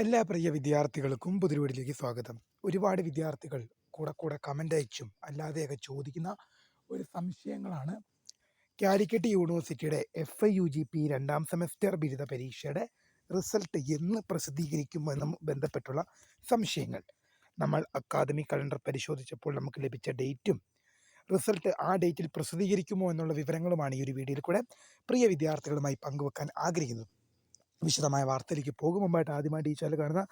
എല്ലാ പ്രിയ വിദ്യാർത്ഥികൾക്കും പുതിയ വീഡിയോയിലേക്ക് സ്വാഗതം. ഒരുപാട് വിദ്യാർത്ഥികൾ കൂടെ കമൻ്റ് അയച്ചും അല്ലാതെയൊക്കെ ചോദിക്കുന്ന ഒരു സംശയങ്ങളാണ് കാലിക്കറ്റ് യൂണിവേഴ്സിറ്റിയുടെ FIUGP രണ്ടാം സെമസ്റ്റർ ബിരുദ പരീക്ഷയുടെ റിസൾട്ട് എന്ന് പ്രസിദ്ധീകരിക്കുമെന്നും ബന്ധപ്പെട്ടുള്ള സംശയങ്ങൾ. നമ്മൾ അക്കാദമിക് കലണ്ടർ പരിശോധിച്ചപ്പോൾ നമുക്ക് ലഭിച്ച ഡേറ്റും റിസൾട്ട് ആ ഡേറ്റിൽ പ്രസിദ്ധീകരിക്കുമോ എന്നുള്ള വിവരങ്ങളുമാണ് ഈ ഒരു വീഡിയോയിൽ കൂടെ പ്രിയ വിദ്യാർത്ഥികളുമായി പങ്കുവെക്കാൻ ആഗ്രഹിക്കുന്നത്. വിശദമായ വാർത്തയിലേക്ക് പോകും മുമ്പായിട്ട് ആദ്യമായിട്ട് ഈ ചാനൽ കാണുന്ന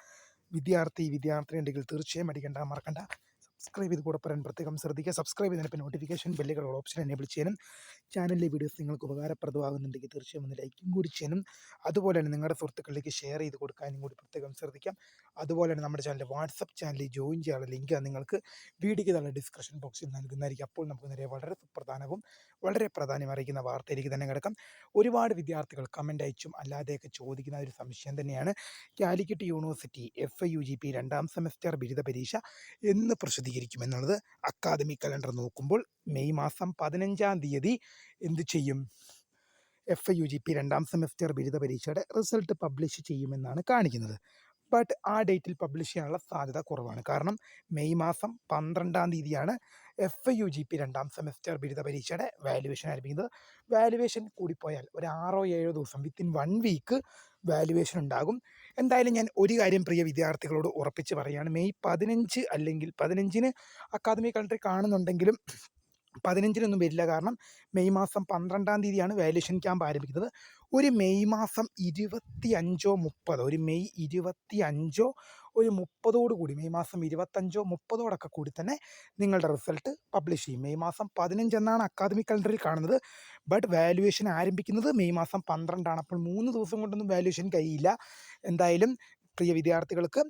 വിദ്യാർത്ഥി ഉണ്ടെങ്കിൽ തീർച്ചയായും മറക്കണ്ട സബ്സ്ക്രൈബ് ചെയ്ത് കൂടെ പറയാൻ പ്രത്യേകം ശ്രദ്ധിക്കുക. സബ്സ്ക്രൈബ് ചെയ്തതിന് നോട്ടിഫിക്കേഷൻ ബെല്ലുകളുള്ള ഓപ്ഷൻ എനേബിൾ ചെയ്യാനും ചാനലിലെ വീഡിയോസ് നിങ്ങൾക്ക് ഉപകാരപ്രദമാകുന്നുണ്ടെങ്കിൽ തീർച്ചയായും ഒന്ന് ലൈക്കും കൂടി ചെയ്യാനും അതുപോലെ തന്നെ നിങ്ങളുടെ സുഹൃത്തുക്കളിലേക്ക് ഷെയർ ചെയ്ത് കൊടുക്കാനും കൂടി പ്രത്യേകം ശ്രദ്ധിക്കാം. അതുപോലെ തന്നെ നമ്മുടെ ചാനൽ വാട്സപ്പ് ചാനലിൽ ജോയിൻ ചെയ്യാനുള്ള ലിങ്ക് നിങ്ങൾക്ക് വീഡിയോയ്ക്ക് തന്നെ ഡിസ്ക്രിപ്ഷൻ ബോക്സിൽ നൽകുന്നതായിരിക്കും. അപ്പോൾ നമുക്ക് നേരെ വളരെ സുപ്രധാനവും വളരെ പ്രാധാന്യം അറിയിക്കുന്ന വാർത്തയിലേക്ക് തന്നെ കിടക്കാം. ഒരുപാട് വിദ്യാർത്ഥികൾ കമൻ്റ് അയച്ചും അല്ലാതെയൊക്കെ ചോദിക്കുന്ന ഒരു സംശയം തന്നെയാണ് കാലിക്കറ്റ് യൂണിവേഴ്സിറ്റി FIUGP രണ്ടാം സെമസ്റ്റർ ബിരുദ പരീക്ഷ എന്ന് പ്രസിദ്ധീകരിക്കുമെന്നുള്ളത്. അക്കാദമിക് കലണ്ടർ നോക്കുമ്പോൾ മെയ് മാസം 15-ാം തീയതി എന്ത് ചെയ്യും? FIUGP രണ്ടാം സെമസ്റ്റർ ബിരുദ പരീക്ഷയുടെ റിസൾട്ട് പബ്ലിഷ് ചെയ്യുമെന്നാണ് കാണിക്കുന്നത്. ബട്ട് ആ ഡേറ്റിൽ പബ്ലിഷ് ചെയ്യാനുള്ള സാധ്യത കുറവാണ്. കാരണം മെയ് മാസം 12-ാം തീയതിയാണ് FIUGP രണ്ടാം സെമസ്റ്റർ ബിരുദ പരീക്ഷയുടെ വാല്യുവേഷൻ ആരംഭിക്കുന്നത്. വാല്യുവേഷൻ കൂടിപ്പോയാൽ ഒരു 6-7 ദിവസം വിത്തിൻ 1 വീക്ക് വാല്യുവേഷൻ ഉണ്ടാകും. എന്തായാലും ഞാൻ ഒരു കാര്യം പ്രിയ വിദ്യാർത്ഥികളോട് ഉറപ്പിച്ച് പറയുകയാണ്. മെയ് 15 അല്ലെങ്കിൽ 15-ന് അക്കാദമിക് കലണ്ടറിൽ കാണുന്നുണ്ടെങ്കിലും 15-നൊന്നും വരില്ല. കാരണം മെയ് മാസം 12-ാം തീയതിയാണ് വാല്യുവേഷൻ ക്യാമ്പ് ആരംഭിക്കുന്നത്. ഒരു മെയ് മാസം 25-ഓ 30-ഓ ഒരു മെയ് 25-ഓ ഒരു 30ഓട് കൂടി മെയ് മാസം 25-ഓ 30ഓടൊക്കെ കൂടി തന്നെ നിങ്ങളുടെ റിസൾട്ട് പബ്ലിഷ് ചെയ്യും. മെയ് മാസം 15 എന്നാണ് അക്കാദമിക് കലണ്ടറിൽ കാണുന്നത്. ബട്ട് വാല്യുവേഷൻ ആരംഭിക്കുന്നത് മെയ് മാസം 12-ആണ്. അപ്പോൾ 3 ദിവസം കൊണ്ടൊന്നും വാല്യുവേഷൻ കഴിയില്ല. എന്തായാലും പ്രിയ വിദ്യാർത്ഥികൾക്ക്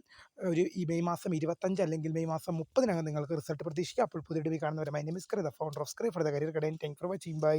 ഈ മെയ് മാസം 25 അല്ലെങ്കിൽ മെയ് മാസം 30-നകം നിങ്ങൾക്ക് റിസൾട്ട് പ്രതീക്ഷിക്കുക. അപ്പോൾ പുതിയ വീഡിയോ കാണുന്നവരെ my name is Kritha, founder of scribe for the career guidance. Thank you for watching. By.